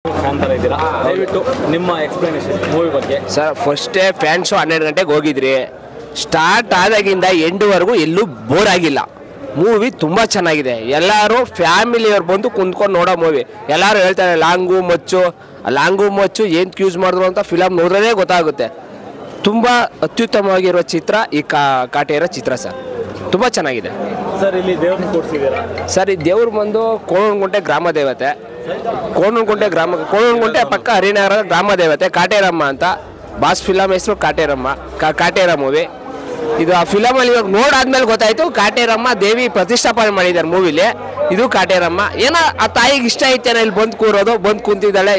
ಕಾಂತಾರ ಇದ್ದೀರಾ, ದಯವಿಟ್ಟು ನಿಮ್ಮ ಎಕ್ಸ್ಪ್ಲನೇಷನ್ ಮೂವಿ ಬಗ್ಗೆ. ಸರ್ ಫಸ್ಟೇ ಫ್ಯಾನ್ ಶೋ 12 ಗಂಟೆಗೆ ಹೋಗಿದ್ರಿ. ಸ್ಟಾರ್ಟ್ ಆದಾಗಿಂದ ಎಂಡ್ವರೆಗೂ ಎಲ್ಲೂ ಬೋರ್ ಆಗಿಲ್ಲ. ಮೂವಿ ತುಂಬ ಚೆನ್ನಾಗಿದೆ. ಎಲ್ಲರೂ ಫ್ಯಾಮಿಲಿಯವ್ರು ಬಂದು ಕುಂತ್ಕೊಂಡು ನೋಡೋ ಮೂವಿ. ಎಲ್ಲರೂ ಹೇಳ್ತಾರೆ ಲಾಂಗು ಮಚ್ಚು ಏನಕ್ಕೆ ಯೂಸ್ ಮಾಡಿದ್ರು ಅಂತ ಫಿಲಮ್ ನೋಡಿದ್ರೆ ಗೊತ್ತಾಗುತ್ತೆ. ತುಂಬ ಅತ್ಯುತ್ತಮವಾಗಿರೋ ಚಿತ್ರ ಈ ಕಾಟೇರ ಚಿತ್ರ ಸರ್. ತುಂಬ ಚೆನ್ನಾಗಿದೆ ಸರ್. ಇಲ್ಲಿ ದೇವ್ರನ್ನ ಕೂರಿಸಿದ್ದೀರಾ ಸರ್. ಈ ದೇವ್ರು ಬಂದು ಕೋಣನಗುಂಟೆ ಗ್ರಾಮ ದೇವತೆ. ಕೋಣನಗುಂಟೆ ಪಕ್ಕ ಹರಿನಗರದ ಗ್ರಾಮ ದೇವತೆ ಕಾಟೇರಮ್ಮ ಅಂತ. ಬಾಸ್ ಫಿಲಮ್ ಹೆಸರು ಕಾಟೇರ ಮೂವಿ. ಇದು ಆ ಫಿಲಮಲ್ಲಿ ಇವಾಗ ನೋಡಾದ್ಮೇಲೆ ಗೊತ್ತಾಯ್ತು ಕಾಟೇರಮ್ಮ ದೇವಿ ಪ್ರತಿಷ್ಠಾಪನೆ ಮಾಡಿದ್ದಾರೆ ಮೂವಿಲಿ. ಇದು ಕಾಟೇರಮ್ಮ. ಏನೋ ಆ ತಾಯಿಗೆ ಇಷ್ಟ ಐತೇನೋ ಇಲ್ಲಿ ಬಂದು ಕೂರೋದು. ಬಂದು ಕುಂತಿದ್ದಾಳೆ.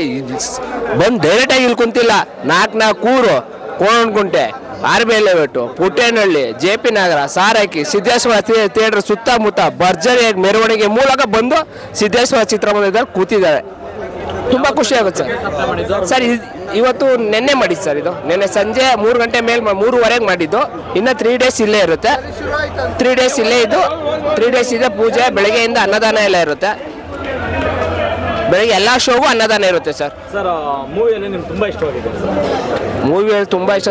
ಡೈರೆಕ್ಟಾಗಿ ಇಲ್ಲಿ ಕುಂತಿಲ್ಲ. 4 ಕೂರು ಕೋಣನಗುಂಟೆ, RBI ಲೇಔಟು, ಪುಟ್ಟೇನಹಳ್ಳಿ, JP ನಗರ, ಸಾರಕ್ಕಿ, ಸಿದ್ದೇಶ್ವರ ಥಿಯೇಟರ್ ಸುತ್ತಮುತ್ತ ಭರ್ಜರಿಯಾಗಿ ಮೆರವಣಿಗೆ ಮೂಲಕ ಬಂದು ಸಿದ್ದೇಶ್ವರ ಚಿತ್ರಮಂದಿರದಲ್ಲಿ ಕೂತಿದ್ದಾರೆ. ತುಂಬ ಖುಷಿ ಆಗುತ್ತೆ ಸರ್. ಇವತ್ತು ನೆನ್ನೆ ಮಾಡಿದ್ದು ಸರ್. ಇದು ನೆನ್ನೆ ಸಂಜೆ 3 ಗಂಟೆ ಮೇಲೆ 3:15 ಮಾಡಿದ್ದು. ಇನ್ನು 3 ಡೇಸ್ ಇಲ್ಲೇ ಇರುತ್ತೆ. 3 ಡೇಸ್ ಇಲ್ಲೇ ಇದ್ದು 3 ಡೇಸ್ ಇದೆ ಪೂಜೆ. ಬೆಳಗ್ಗೆಯಿಂದ ಅನ್ನದಾನ ಎಲ್ಲ ಇರುತ್ತೆ. ಬೆಳಗ್ಗೆ ಎಲ್ಲ ಶೋಗೂ ಅನ್ನದಾನ ಇರುತ್ತೆ ಸರ್. ಸರ್ ಮೂವಿಯಲ್ಲಿ ನಿಮ್ಗೆ ತುಂಬ ಇಷ್ಟವಾಗಿದೆ ಮೂವಿಯಲ್ಲಿ ತುಂಬ ಇಷ್ಟ.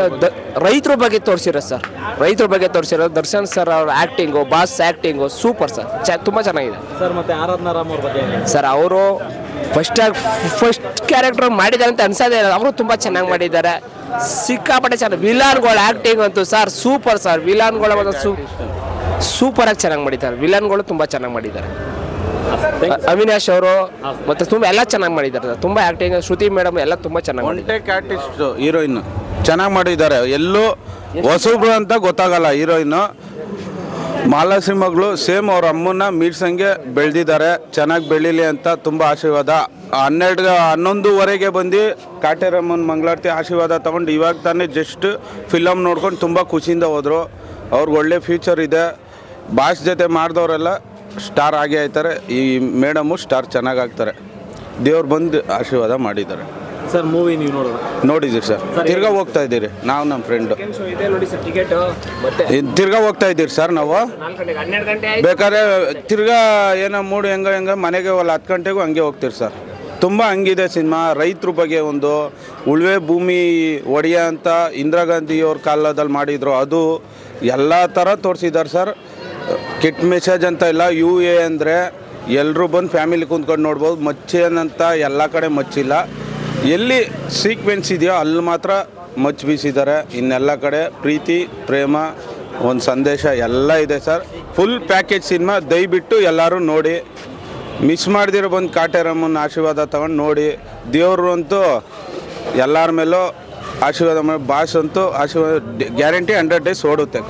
ರೈತರ ಬಗ್ಗೆ ತೋರಿಸಿರೋ ಸರ್. ದರ್ಶನ್ ಸರ್ ಅವ್ರ acting, boss acting super sir. ತುಂಬ ಚೆನ್ನಾಗಿದೆ ಸರ್. ಮತ್ತೆ ಆರಾಧನಾ ರಾಮ್ ಅವ್ರ ಬಗ್ಗೆ ಸರ್. ಅವರು ಫಸ್ಟ್ ಕ್ಯಾರೆಕ್ಟರ್ ಮಾಡಿದ್ದಾರೆ ಅಂತ ಅನ್ಸೋದೇ ಇಲ್ಲ. ಅವರು ತುಂಬ ಚೆನ್ನಾಗಿ ಮಾಡಿದ್ದಾರೆ. ಸಿಕ್ಕಾಪಟ್ಟೆ ಚೆನ್ನಾಗಿ. ವಿಲನ್ಗಳು ಆ್ಯಕ್ಟಿಂಗ್ ಅಂತೂ ಸರ್ ಸೂಪರ್ ಸರ್. ವಿಲನ್ಗಳು ಸೂಪರಾಗಿ ಚೆನ್ನಾಗಿ ಮಾಡಿದ್ದಾರೆ. ವಿಲನ್ಗಳು ತುಂಬ ಚೆನ್ನಾಗಿ ಮಾಡಿದ್ದಾರೆ. ಅವಿನಾಶ್ ಅವರು ಮತ್ತೆ ತುಂಬ ಎಲ್ಲ ಚೆನ್ನಾಗಿ ಮಾಡಿದ್ದಾರೆ. ತುಂಬ ಆ್ಯಕ್ಟಿಂಗ್. ಶ್ರುತಿ ಮೇಡಮ್ ಎಲ್ಲ ತುಂಬ ಚೆನ್ನಾಗಿ ಮಾಡಿದ್ದಾರೆ. ಆರ್ಟಿಸ್ಟ್ ಹೀರೋಯಿನ್ ಚೆನ್ನಾಗಿ ಮಾಡಿದ್ದಾರೆ. ಎಲ್ಲೂ ಹೊಸಬ್ರು ಅಂತ ಗೊತ್ತಾಗಲ್ಲ. ಹೀರೋಯಿನ್ ಮಾಲಾಶ್ರೀ ಮಗಳು ಸೇಮ್ ಅವ್ರ ಅಮ್ಮನ್ನ ಮೀಡ್ಸಂಗೆ ಬೆಳೆದಿದ್ದಾರೆ. ಚೆನ್ನಾಗಿ ಬೆಳೀಲಿ ಅಂತ ತುಂಬ ಆಶೀರ್ವಾದ. 11:30 ಬಂದು ಕಾಟೇರಮ್ಮನ ಮಂಗಳಾರತಿ ಆಶೀರ್ವಾದ ತಗೊಂಡು ಇವಾಗ ತಾನೇ ಜಸ್ಟ್ ಫಿಲಮ್ ನೋಡ್ಕೊಂಡು ತುಂಬ ಖುಷಿಯಿಂದ ಹೋದರು. ಅವ್ರಿಗೆ ಒಳ್ಳೆ ಫ್ಯೂಚರ್ ಇದೆ. ಬಾಸ್ ಜೊತೆ ಮಾಡಿದವರೆಲ್ಲ ಸ್ಟಾರ್ ಆಗೇ ಆಯ್ತಾರೆ. ಈ ಮೇಡಮು ಸ್ಟಾರ್ ಚೆನ್ನಾಗಿ ಆಗ್ತಾರೆ. ದೇವ್ರು ಬಂದು ಆಶೀರ್ವಾದ ಮಾಡಿದ್ದಾರೆ ಸರ್. ಮೂವಿ ನೀವು ನೋಡಿದ್ದೀರಿ ಸರ್. ತಿರ್ಗಾ ಹೋಗ್ತಾ ಇದ್ದೀರಿ ನಾವು ನಮ್ಮ ಫ್ರೆಂಡು. ತಿರ್ಗಾ ಹೋಗ್ತಾ ಇದ್ದೀರಿ ಸರ್ ನಾವು. ಬೇಕಾದ್ರೆ ತಿರ್ಗಾ ಏನೋ ಮೂಡು ಹೆಂಗೆ ಮನೆಗೆ 10 ಗಂಟೆಗೂ ಹಂಗೆ ಹೋಗ್ತೀರಿ ಸರ್. ತುಂಬ ಹಂಗಿದೆ ಸಿನಿಮಾ. ರೈತರ ಬಗ್ಗೆ ಒಂದು ಉಳುವೆ ಭೂಮಿ ಒಡೆಯ ಅಂತ ಇಂದಿರಾ ಗಾಂಧಿಯವ್ರ ಕಾಲದಲ್ಲಿ ಮಾಡಿದರು. ಅದು ಎಲ್ಲ ಥರ ತೋರಿಸಿದ್ದಾರೆ ಸರ್. ಕೆಟ್ಟ ಮೆಸೇಜ್ ಅಂತ ಇಲ್ಲ. UA ಅಂದರೆ ಎಲ್ಲರೂ ಬಂದು ಫ್ಯಾಮಿಲಿ ಕುಂತ್ಕೊಂಡು ನೋಡ್ಬೋದು. ಮಚ್ಚೇನಂತ ಎಲ್ಲ ಕಡೆ ಮಚ್ಚಿಲ್ಲ. ಎಲ್ಲಿ ಸೀಕ್ವೆನ್ಸ್ ಇದೆಯೋ ಅಲ್ಲಿ ಮಾತ್ರ ಮಚ್ಚು ಬೀಸಿದ್ದಾರೆ. ಇನ್ನೆಲ್ಲ ಕಡೆ ಪ್ರೀತಿ ಪ್ರೇಮ ಒಂದು ಸಂದೇಶ ಎಲ್ಲ ಇದೆ ಸರ್. Full package cinema. ದಯವಿಟ್ಟು ಎಲ್ಲರೂ ನೋಡಿ. ಮಿಸ್ ಮಾಡ್ದಿರೋ ಬಂದು ಕಾಟೇರಮ್ಮನ ಆಶೀರ್ವಾದ ತಗೊಂಡು ನೋಡಿ. ದೇವರು ಅಂತೂ ಎಲ್ಲರ ಮೇಲೂ ಆಶೀರ್ವಾದ ಮಾಡಿ. ಬಾಸ್ ಅಂತೂ ಆಶೀರ್ವಾದ ಗ್ಯಾರಂಟಿ 100 ಡೇಸ್ ಓಡುತ್ತೆ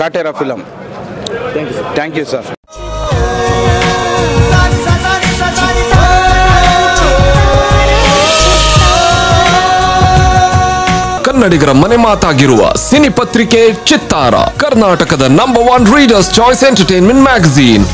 Kaatera film. Thank you sir. ಕನ್ನಡಿಗರ ಮನೆ ಮಾತಾಗಿರುವ ಸಿನಿ ಪತ್ರಿಕೆ ಚಿತ್ತಾರ, ಕರ್ನಾಟಕದ number 1 readers choice entertainment magazine.